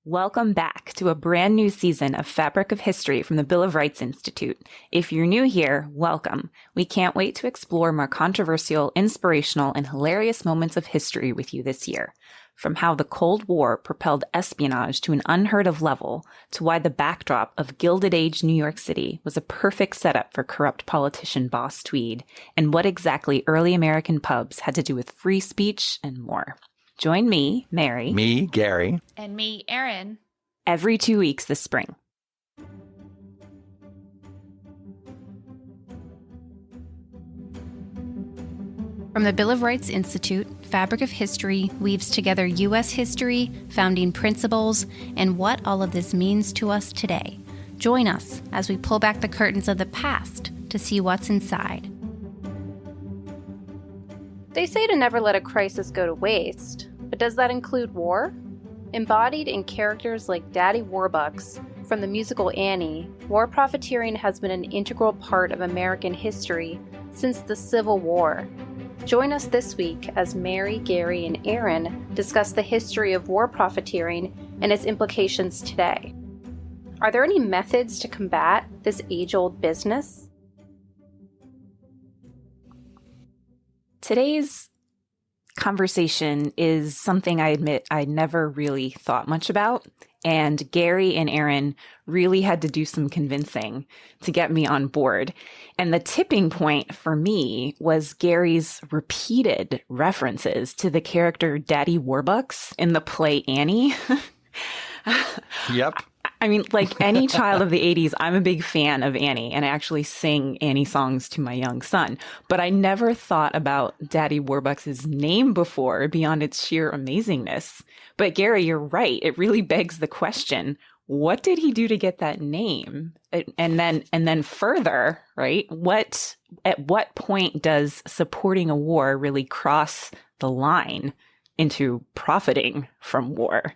Welcome back to a brand new season of Fabric of History from the Bill of Rights Institute. If you're new here, welcome. We can't wait to explore more controversial, inspirational, and hilarious moments of history with you this year. From how the Cold War propelled espionage to an unheard of level, to why the backdrop of Gilded Age New York City was a perfect setup for corrupt politician Boss Tweed, and what exactly early American pubs had to do with free speech and more. Join me, Mary. Me, Gary. And me, Eryn. Every 2 weeks this spring. From the Bill of Rights Institute, Fabric of History weaves together U.S. history, founding principles, and what all of this means to us today. Join us as we pull back the curtains of the past to see what's inside. They say to never let a crisis go to waste, but does that include war? Embodied in characters like Daddy Warbucks from the musical Annie, war profiteering has been an integral part of American history since the Civil War. Join us this week as Mary, Gary, and Eryn discuss the history of war profiteering and its implications today. Are there any methods to combat this age-old business? Today's conversation is something I admit I never really thought much about, and Gary and Eryn really had to do some convincing to get me on board. And the tipping point for me was Gary's repeated references to the character Daddy Warbucks in the play Annie. Yep. I mean, like any child of the 80s, I'm a big fan of Annie, and I actually sing Annie songs to my young son. But I never thought about Daddy Warbucks' name before beyond its sheer amazingness. But Gary, you're right. It really begs the question, what did he do to get that name? And then further, right? At what point does supporting a war really cross the line into profiting from war?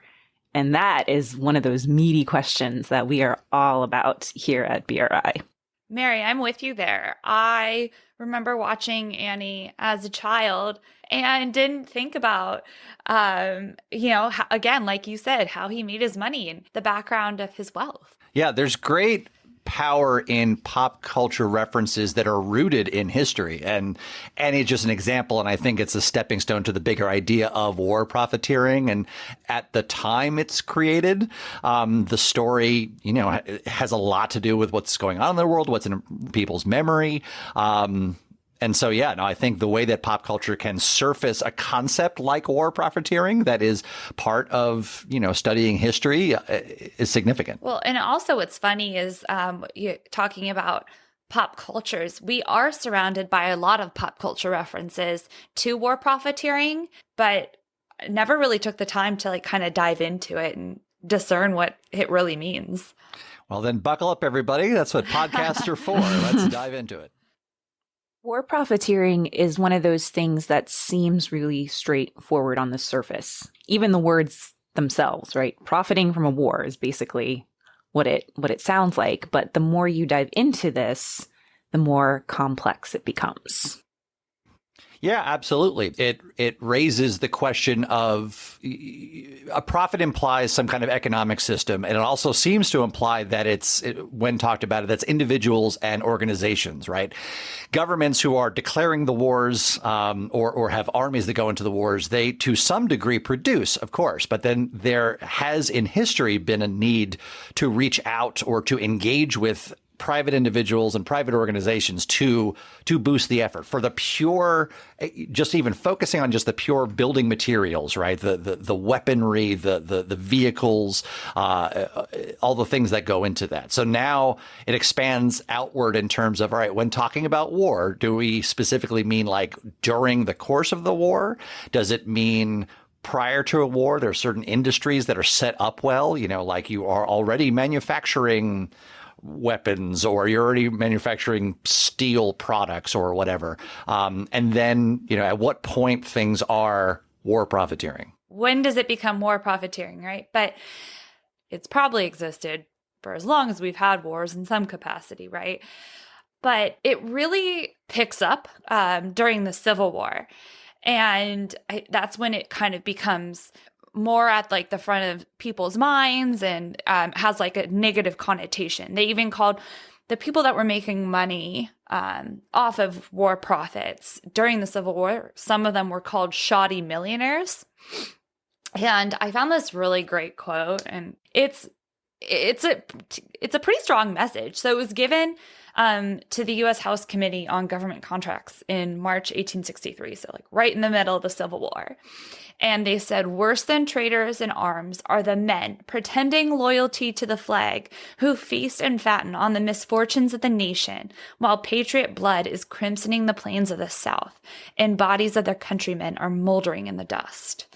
And that is one of those meaty questions that we are all about here at BRI. Mary, I'm with you there. I remember watching Annie as a child and didn't think about, again, like you said, how he made his money and the background of his wealth. Yeah, there's great power in pop culture references that are rooted in history. And it's just an example, and I think it's a stepping stone to the bigger idea of war profiteering. And at the time it's created, the story, has a lot to do with what's going on in the world, what's in people's memory. And so, I think the way that pop culture can surface a concept like war profiteering that is part of, studying history is significant. Well, and also what's funny is you're talking about pop cultures. We are surrounded by a lot of pop culture references to war profiteering, but never really took the time to kind of dive into it and discern what it really means. Well, then buckle up, everybody. That's what podcasts are for. Let's dive into it. War profiteering is one of those things that seems really straightforward on the surface. Even the words themselves, right? Profiting from a war is basically what it sounds like. But the more you dive into this, the more complex it becomes. Yeah, absolutely. It raises the question of a profit implies some kind of economic system. And it also seems to imply that when talked about it, that's individuals and organizations, right? Governments who are declaring the wars or have armies that go into the wars, they to some degree produce, of course. But then there has in history been a need to reach out or to engage with private individuals and private organizations to boost the effort for the pure, just even focusing on just the pure building materials, right? The weaponry, the vehicles, all the things that go into that. So now it expands outward in terms of, all right, when talking about war, do we specifically mean like during the course of the war? Does it mean prior to a war, there are certain industries that are set up well, like you are already manufacturing weapons or you're already manufacturing steel products or whatever. And then, at what point things are war profiteering? When does it become war profiteering, right? But it's probably existed for as long as we've had wars in some capacity, right? But it really picks up during the Civil War. And that's when it kind of becomes more at like the front of people's minds and has like a negative connotation. They even called the people that were making money off of war profits during the Civil War, some of them were called shoddy millionaires. And I found this really great quote, and it's a pretty strong message. So it was given to the U.S. House Committee on Government Contracts in March 1863, so like right in the middle of the Civil War. And they said, worse than traitors in arms are the men pretending loyalty to the flag who feast and fatten on the misfortunes of the nation, while patriot blood is crimsoning the plains of the South, and bodies of their countrymen are moldering in the dust.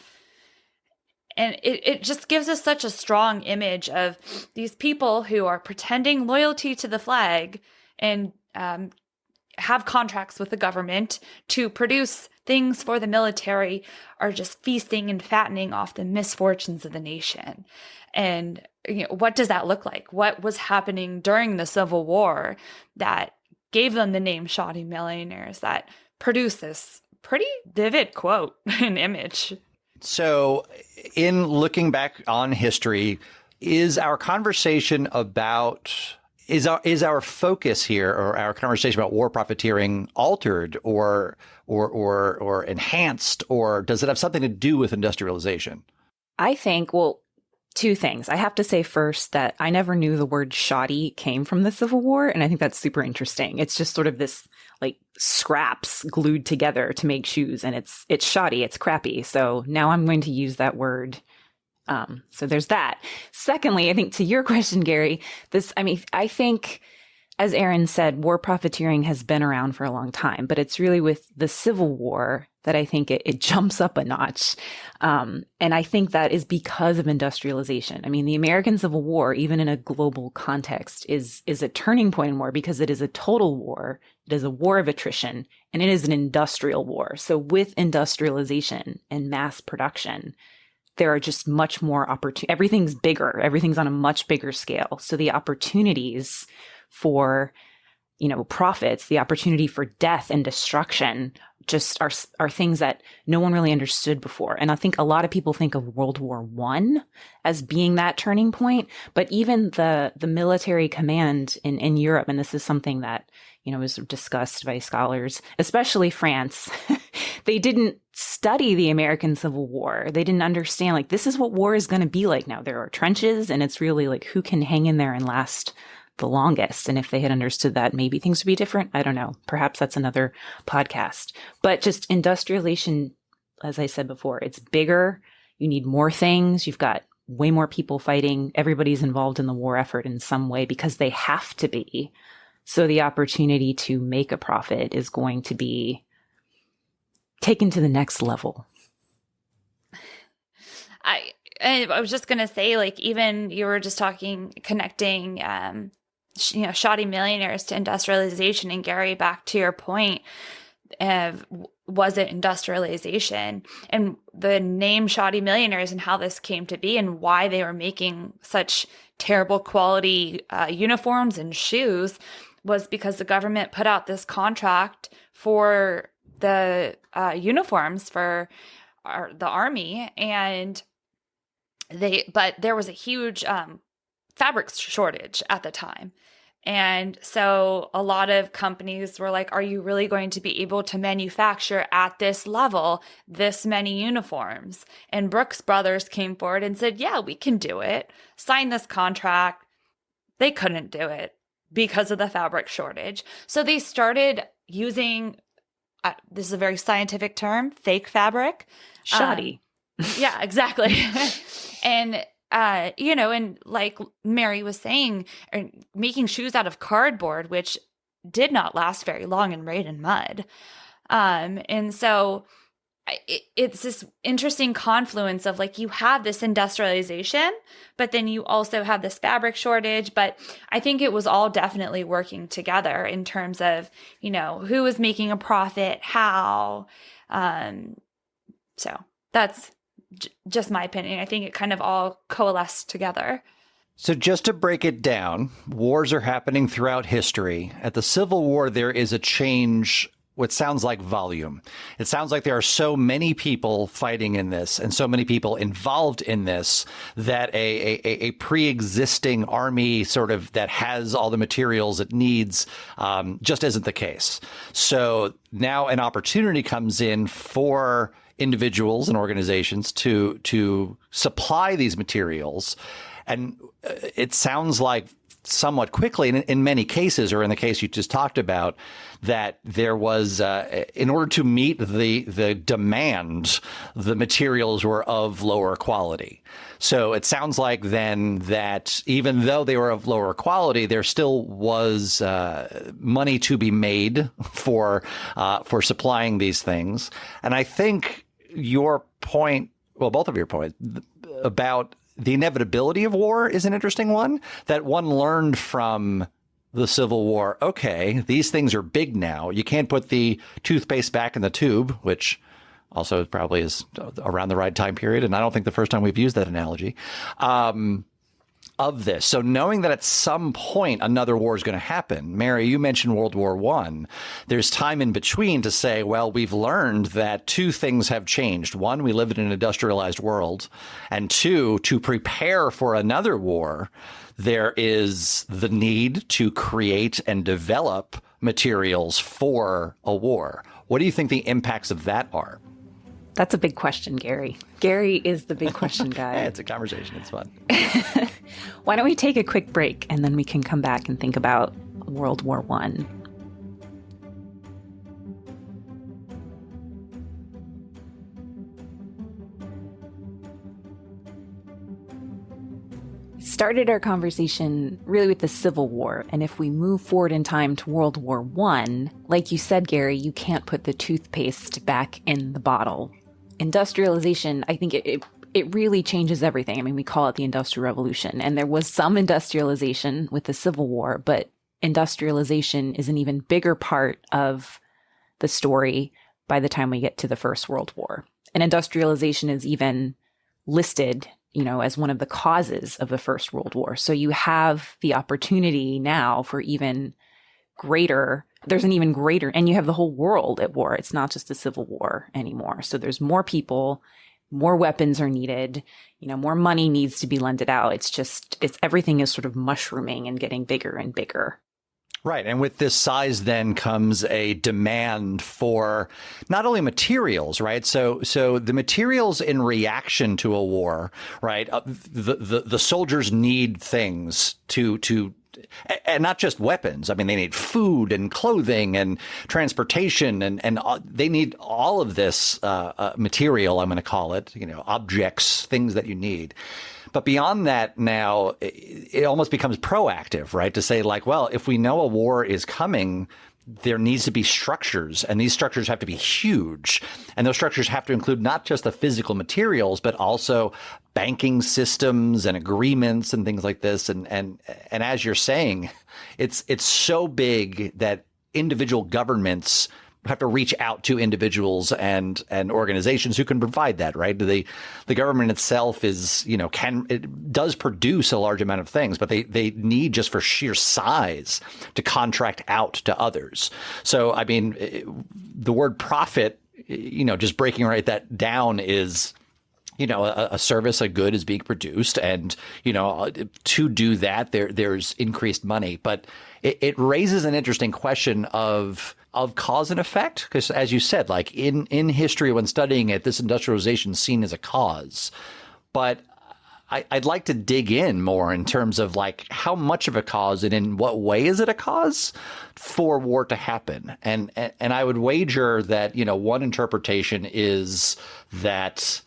And it just gives us such a strong image of these people who are pretending loyalty to the flag and have contracts with the government to produce things for the military, are just feasting and fattening off the misfortunes of the nation. And what does that look like? What was happening during the Civil War that gave them the name shoddy millionaires, that produced this pretty vivid quote and image? So in looking back on history, is our conversation about, is our focus here, or our conversation about war profiteering, altered or enhanced, or does it have something to do with industrialization? I think, well, two things. I have to say first that I never knew the word shoddy came from the Civil War, and I think that's super interesting. It's just sort of this like scraps glued together to make shoes, and it's shoddy, it's crappy. So now I'm going to use that word. So there's that. Secondly, I think to your question, Gary, I think, as Eryn said, war profiteering has been around for a long time, but it's really with the Civil War that I think it jumps up a notch. And I think that is because of industrialization. I mean, the American Civil War, even in a global context, is a turning point in war because it is a total war. It is a war of attrition, and it is an industrial war. So with industrialization and mass production, there are just much more opportunities. Everything's bigger. Everything's on a much bigger scale. So the opportunities for, profits, the opportunity for death and destruction just are things that no one really understood before. And I think a lot of people think of World War I as being that turning point, but even the military command in Europe, and this is something that, was discussed by scholars, especially France, they didn't study the American Civil War. They didn't understand, like, this is what war is going to be like now. There are trenches, and it's really like who can hang in there and last the longest. And if they had understood that, maybe things would be different. I don't know. Perhaps that's another podcast. But just industrialization, as I said before, it's bigger. You need more things. You've got way more people fighting. Everybody's involved in the war effort in some way because they have to be. So the opportunity to make a profit is going to be taken to the next level. I was just going to say, like, even you were just connecting, shoddy millionaires to industrialization. And Gary, back to your point, was it industrialization? And the name shoddy millionaires and how this came to be and why they were making such terrible quality uniforms and shoes was because the government put out this contract for the uniforms for the army, and but there was a huge fabric shortage at the time. And so a lot of companies were like, are you really going to be able to manufacture at this level this many uniforms? And Brooks Brothers came forward and said, yeah, we can do it. Sign this contract. They couldn't do it because of the fabric shortage. So they started using, this is a very scientific term, fake fabric. Shoddy. Yeah, exactly. And and like Mary was saying, making shoes out of cardboard, which did not last very long and rain and mud. And so it's this interesting confluence of, like, you have this industrialization, but then you also have this fabric shortage. But I think it was all definitely working together in terms of, who was making a profit, how. So that's just my opinion. I think it kind of all coalesced together. So just to break it down, wars are happening throughout history. At the Civil War, there is a change what sounds like volume. It sounds like there are so many people fighting in this and so many people involved in this that a pre-existing army sort of that has all the materials it needs just isn't the case. So now an opportunity comes in for individuals and organizations to supply these materials. And it sounds like somewhat quickly, in many cases, or in the case you just talked about, that there was, in order to meet the demand, the materials were of lower quality. So it sounds like then that even though they were of lower quality, there still was money to be made for supplying these things. And I think your point, well, both of your points about the inevitability of war is an interesting one, that one learned from the Civil War. Okay, these things are big now. You can't put the toothpaste back in the tube, which also probably is around the right time period. And I don't think the first time we've used that analogy of this. So knowing that at some point another war is going to happen. Mary, you mentioned World War I. There's time in between to say, well, we've learned that two things have changed. One, we live in an industrialized world. And two, to prepare for another war, there is the need to create and develop materials for a war. What do you think the impacts of that are? That's a big question, Gary. Gary is the big question guy. Hey, it's a conversation. It's fun. Why don't we take a quick break and then we can come back and think about World War I. We started our conversation really with the Civil War, and if we move forward in time to World War I, like you said, Gary, you can't put the toothpaste back in the bottle. Industrialization, I think it really changes everything. I mean, we call it the Industrial Revolution, and there was some industrialization with the Civil War, but industrialization is an even bigger part of the story by the time we get to the First World War. And industrialization is even listed, as one of the causes of the First World War. So you have the opportunity now for there's an even greater, and you have the whole world at war. It's not just a civil war anymore. So there's more people, more weapons are needed, more money needs to be lended out. It's everything is sort of mushrooming and getting bigger and bigger. Right. And with this size then comes a demand for not only materials, right? So the materials in reaction to a war, right? The soldiers need things to and not just weapons. I mean, they need food and clothing and transportation and they need all of this material, I'm going to call it, objects, things that you need. But beyond that now, it almost becomes proactive, right? To say like, well, if we know a war is coming, there needs to be structures, and these structures have to be huge. And those structures have to include not just the physical materials, but also banking systems and agreements and things like this. And as you're saying, it's so big that individual governments have to reach out to individuals and organizations who can provide that, right? The government itself is, it does produce a large amount of things, but they need, just for sheer size, to contract out to others. So, I mean, the word profit, just breaking that down is, a service, a good is being produced. And, to do that, there's increased money. But it raises an interesting question of cause and effect. Because as you said, like in history, when studying it, this industrialization is seen as a cause. But I'd like to dig in more in terms of like how much of a cause and in what way is it a cause for war to happen. And I would wager that, one interpretation is that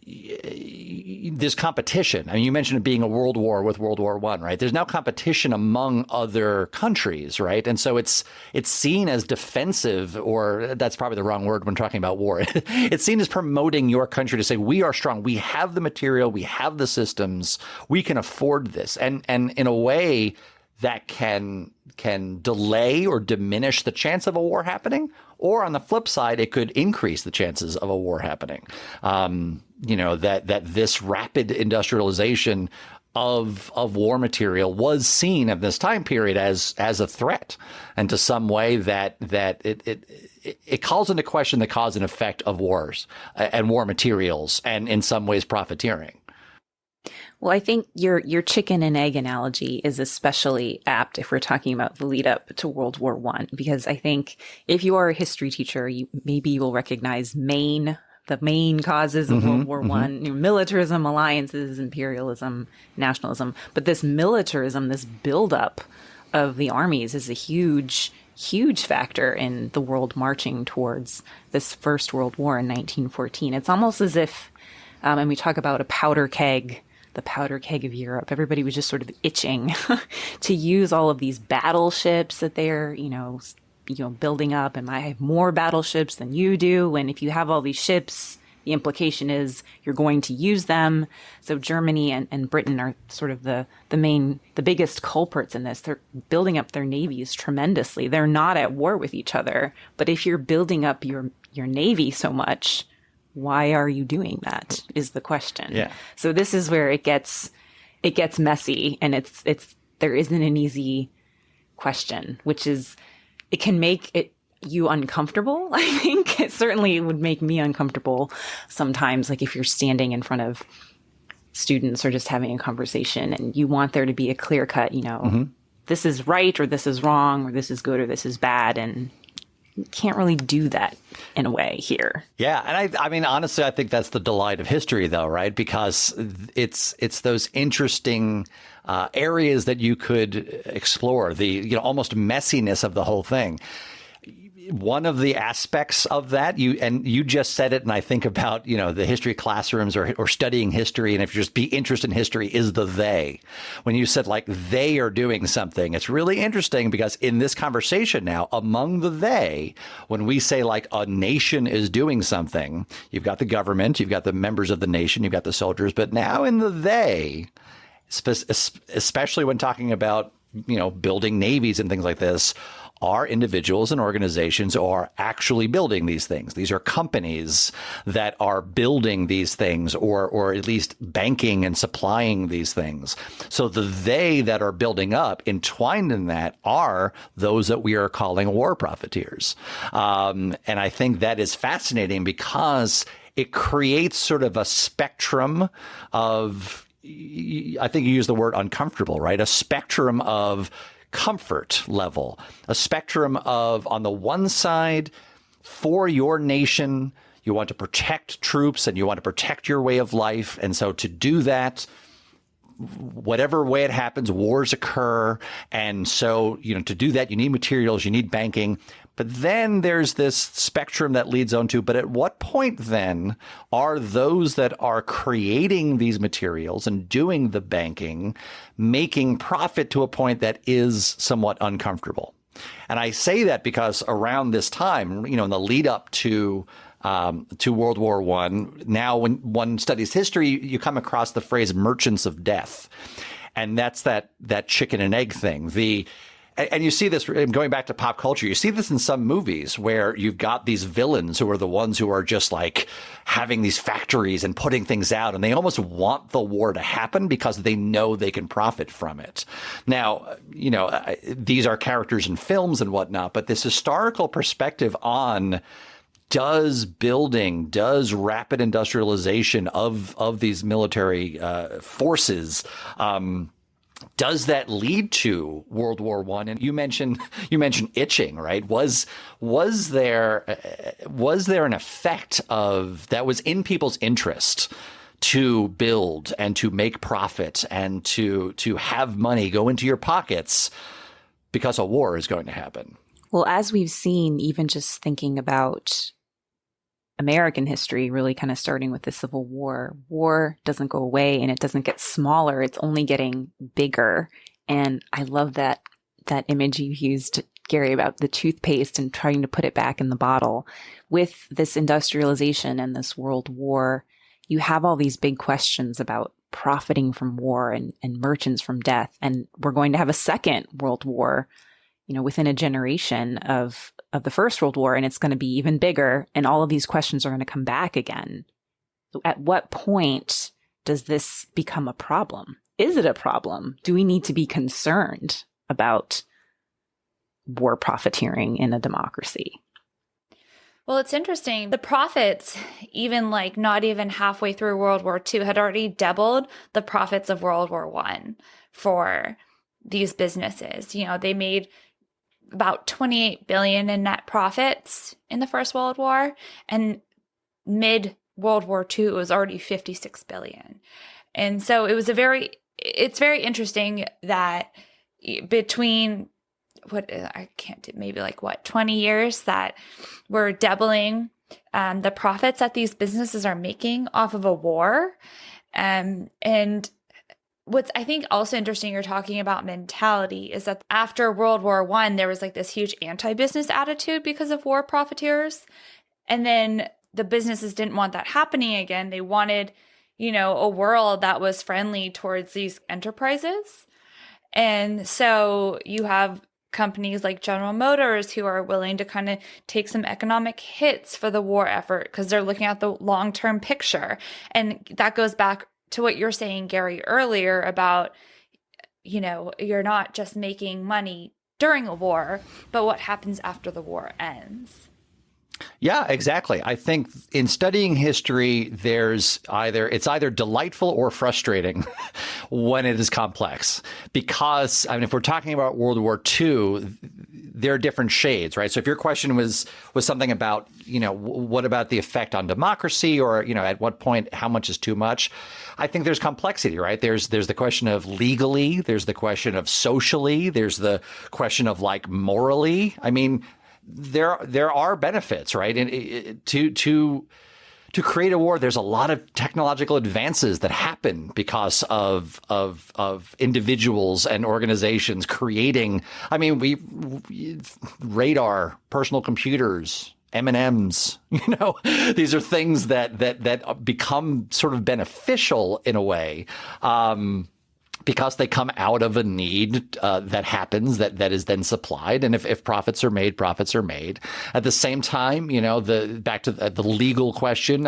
there's competition. I mean, you mentioned it being a world war with World War I, right? There's now competition among other countries, right? And so it's seen as defensive, or that's probably the wrong word when talking about war. It's seen as promoting your country to say, we are strong. We have the material. We have the systems. We can afford this. And in a way that can delay or diminish the chance of a war happening. Or on the flip side, it could increase the chances of a war happening. That this rapid industrialization of war material was seen at this time period as a threat, and to some way that it calls into question the cause and effect of wars and war materials, and in some ways profiteering. Well, I think your chicken and egg analogy is especially apt if we're talking about the lead up to World War I, because I think if you are a history teacher, maybe you will recognize the main causes of World War I, militarism, alliances, imperialism, nationalism. But this militarism, this buildup of the armies is a huge factor in the world marching towards this First World War in 1914. It's almost as if, and we talk about a powder keg, the powder keg of Europe. Everybody was just sort of itching to use all of these battleships that they're, building up. And I have more battleships than you do. And if you have all these ships, the implication is you're going to use them. So Germany and Britain are sort of the biggest culprits in this. They're building up their navies tremendously. They're not at war with each other. But if you're building up your navy so much, why are you doing that is the question. Yeah. So this is where it gets messy, and there isn't an easy question, which is, it can make you uncomfortable. I think it certainly would make me uncomfortable sometimes, like if you're standing in front of students or just having a conversation and you want there to be a clear cut, this is right or this is wrong or this is good or this is bad, and can't really do that in a way here. Yeah. And I mean, honestly, I think that's the delight of history, though, right? Because it's those interesting areas that you could explore, the almost messiness of the whole thing. One of the aspects of that, you just said it, and I think about, the history classrooms or studying history, and if you just be interested in history, is the they. When you said like they are doing something, it's really interesting because in this conversation now, among the they, when we say like a nation is doing something, you've got the government, you've got the members of the nation, you've got the soldiers, but now in the they, especially when talking about, building navies and things like this, are individuals and organizations who are actually building these things. These are companies that are building these things or at least banking and supplying these things. So the they that are building up, entwined in that, are those that we are calling war profiteers. And I think that is fascinating because it creates sort of a spectrum of, I think you use the word uncomfortable, right? A spectrum of comfort level, a spectrum of, on the one side, for your nation, you want to protect troops and you want to protect your way of life. And so to do that, whatever way it happens, wars occur. And so, to do that, you need materials, you need banking. But then there's this spectrum that leads on to, but at what point then are those that are creating these materials and doing the banking making profit to a point that is somewhat uncomfortable? And I say that because around this time, in the lead up to World War I, now when one studies history, you come across the phrase merchants of death. And that's that chicken and egg thing. And you see this going back to pop culture. You see this in some movies where you've got these villains who are the ones who are just like having these factories and putting things out, and they almost want the war to happen because they know they can profit from it. Now, these are characters in films and whatnot, but this historical perspective on does rapid industrialization of these military forces, does that lead to World War I? And you mentioned itching, right? Was there an effect of that was in people's interest to build and to make profit and to have money go into your pockets because a war is going to happen? Well, as we've seen, even just thinking about American history, really kind of starting with the Civil War, war doesn't go away and it doesn't get smaller. It's only getting bigger. And I love that image you used, Gary, about the toothpaste and trying to put it back in the bottle. With this industrialization and this world war, you have all these big questions about profiting from war and merchants from death. And we're going to have a second world war, within a generation of the First World War, and it's going to be even bigger, and all of these questions are going to come back again. So at what point does this become a problem? Is it a problem? Do we need to be concerned about war profiteering in a democracy? Well, it's interesting. The profits, even like not even halfway through World War II, had already doubled the profits of World War I for these businesses. You know, they made about 28 billion in net profits in the First World War, and mid World War II it was already 56 billion. And so it's very interesting that between maybe like 20 years that we're doubling the profits that these businesses are making off of a war. And what's I think also interesting, you're talking about mentality, is that after World War I, there was like this huge anti-business attitude because of war profiteers. And then the businesses didn't want that happening again. They wanted, a world that was friendly towards these enterprises. And so you have companies like General Motors who are willing to kind of take some economic hits for the war effort because they're looking at the long-term picture. And that goes back to what you're saying, Gary, earlier about, you're not just making money during a war, but what happens after the war ends. Yeah, exactly. I think in studying history, it's either delightful or frustrating when it is complex. Because, if we're talking about World War II, there are different shades, right? So if your question was something about, what about the effect on democracy, or, at what point, how much is too much? I think there's complexity, right? There's the question of legally, there's the question of socially, there's the question of like morally. There are benefits, right? And to create a war, there's a lot of technological advances that happen because of individuals and organizations creating. Radar, personal computers, M&Ms. These are things that become sort of beneficial in a way. Because they come out of a need that happens that is then supplied. And if profits are made, profits are made. At the same time, back to the legal question,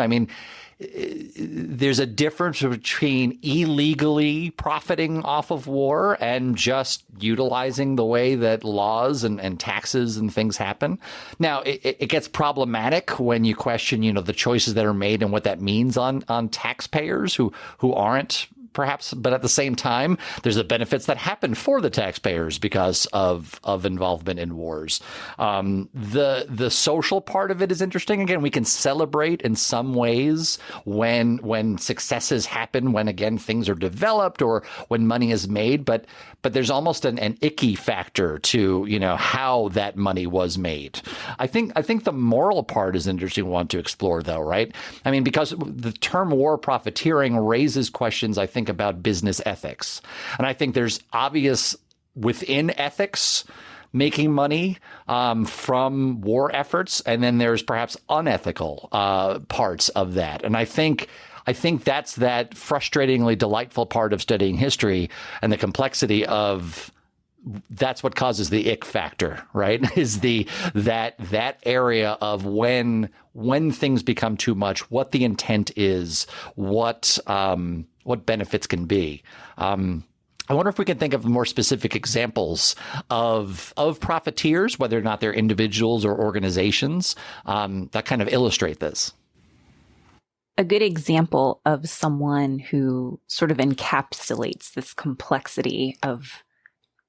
there's a difference between illegally profiting off of war and just utilizing the way that laws and taxes and things happen. Now, it gets problematic when you question, the choices that are made and what that means on taxpayers who aren't, perhaps, but at the same time, there's the benefits that happen for the taxpayers because of involvement in wars. The social part of it is interesting. Again, we can celebrate in some ways when successes happen, when again things are developed or when money is made, but there's almost an icky factor to how that money was made. I think the moral part is an interesting one to explore, though, right? Because the term war profiteering raises questions, I think, about business ethics. And I think there's obvious within ethics making money from war efforts, and then there's perhaps unethical parts of that. And I think that's that frustratingly delightful part of studying history and the complexity of that's what causes the ick factor, right? Is that area of when things become too much, what the intent is, what benefits can be. I wonder if we can think of more specific examples of profiteers, whether or not they're individuals or organizations, that kind of illustrate this. A good example of someone who sort of encapsulates this complexity of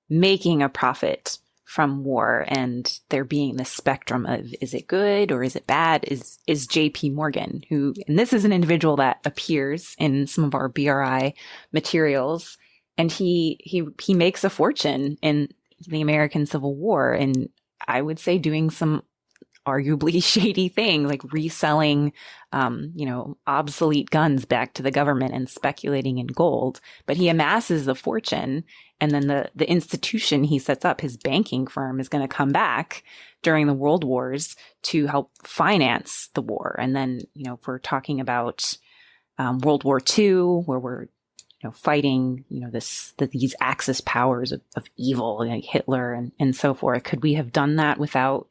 making a profit from war and there being this spectrum of is it good or is it bad is JP Morgan, who, and this is an individual that appears in some of our BRI materials, and he makes a fortune in the American Civil War, and I would say doing some arguably shady thing like reselling obsolete guns back to the government and speculating in gold. But he amasses the fortune, and then the institution he sets up, his banking firm, is going to come back during the world wars to help finance the war. And then, if we're talking about World War II, where we're fighting these Axis powers of evil, like Hitler and so forth, could we have done that without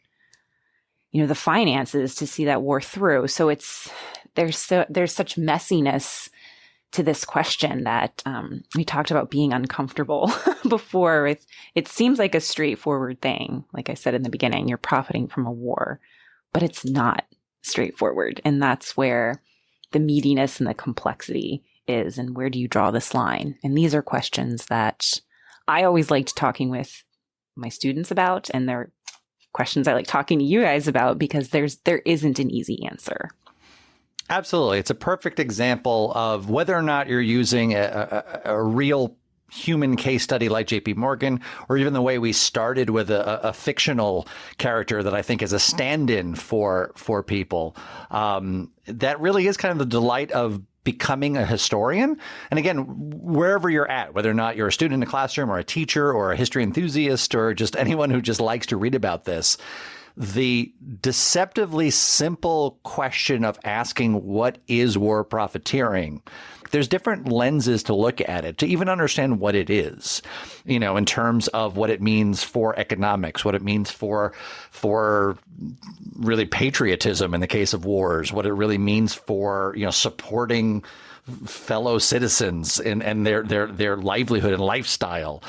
the finances to see that war through? So there's such messiness to this question that we talked about being uncomfortable before. It seems like a straightforward thing. Like I said in the beginning, you're profiting from a war. but it's not straightforward. And that's where the meatiness and the complexity is. And where do you draw this line? And these are questions that I always liked talking with my students about, and they're questions I like talking to you guys about, because there isn't an easy answer. Absolutely. It's a perfect example of whether or not you're using a real human case study like JP Morgan, or even the way we started with a fictional character that I think is a stand-in for people. That really is kind of the delight of becoming a historian. And again, wherever you're at, whether or not you're a student in a classroom or a teacher or a history enthusiast or just anyone who just likes to read about this, the deceptively simple question of asking what is war profiteering, there's different lenses to look at it to even understand what it is, in terms of what it means for economics, what it means for really patriotism in the case of wars, what it really means for, supporting fellow citizens and their livelihood and lifestyle.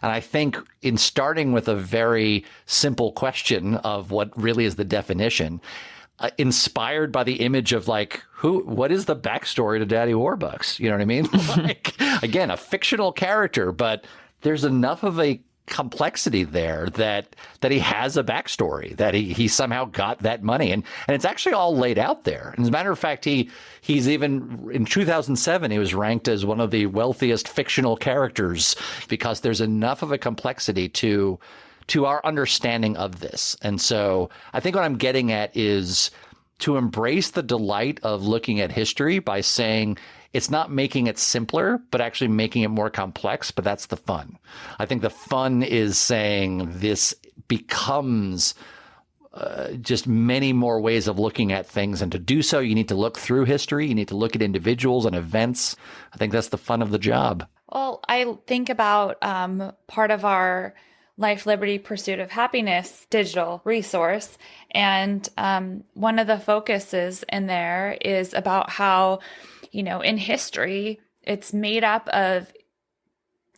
And I think in starting with a very simple question of what really is the definition, inspired by the image of what is the backstory to Daddy Warbucks? You know what I mean? Again, a fictional character, but there's enough of a complexity there that he has a backstory, that he somehow got that money. And it's actually all laid out there. And as a matter of fact, he's even in 2007, he was ranked as one of the wealthiest fictional characters, because there's enough of a complexity to our understanding of this. And so I think what I'm getting at is to embrace the delight of looking at history by saying it's not making it simpler, but actually making it more complex. But that's the fun. I think the fun is saying this becomes just many more ways of looking at things. And to do so, you need to look through history. You need to look at individuals and events. I think that's the fun of the job. Well, I think about part of our Life, Liberty, Pursuit of Happiness digital resource. And one of the focuses in there is about how, in history, it's made up of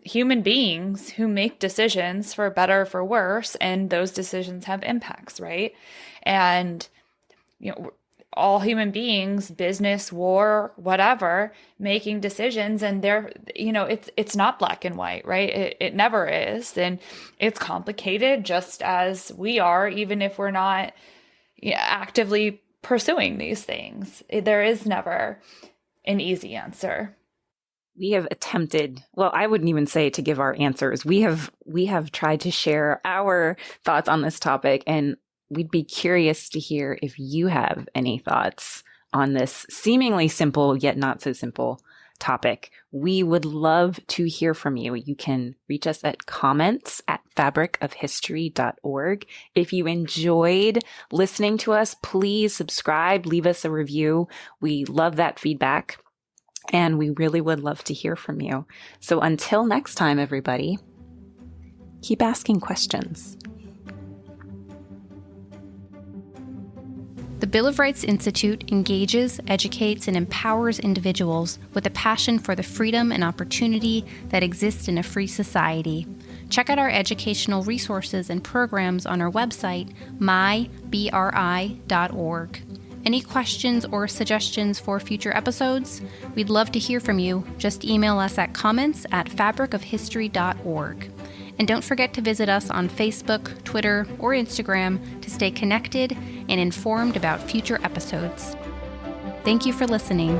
human beings who make decisions for better or for worse, and those decisions have impacts, right? And, all human beings, business, war, whatever, making decisions, and they're, it's not black and white, right? It never is. And it's complicated just as we are, even if we're not actively pursuing these things. There is never an easy answer. We have attempted, well, I wouldn't even say to give our answers. We have tried to share our thoughts on this topic, and we'd be curious to hear if you have any thoughts on this seemingly simple yet not so simple topic. We would love to hear from you. You can reach us at comments@fabricofhistory.org. If you enjoyed listening to us, please subscribe, leave us a review. We love that feedback, and we really would love to hear from you. So until next time, everybody, keep asking questions. The Bill of Rights Institute engages, educates, and empowers individuals with a passion for the freedom and opportunity that exists in a free society. Check out our educational resources and programs on our website, mybri.org. Any questions or suggestions for future episodes? We'd love to hear from you. Just email us at comments@fabricofhistory.org. And don't forget to visit us on Facebook, Twitter, or Instagram to stay connected and informed about future episodes. Thank you for listening.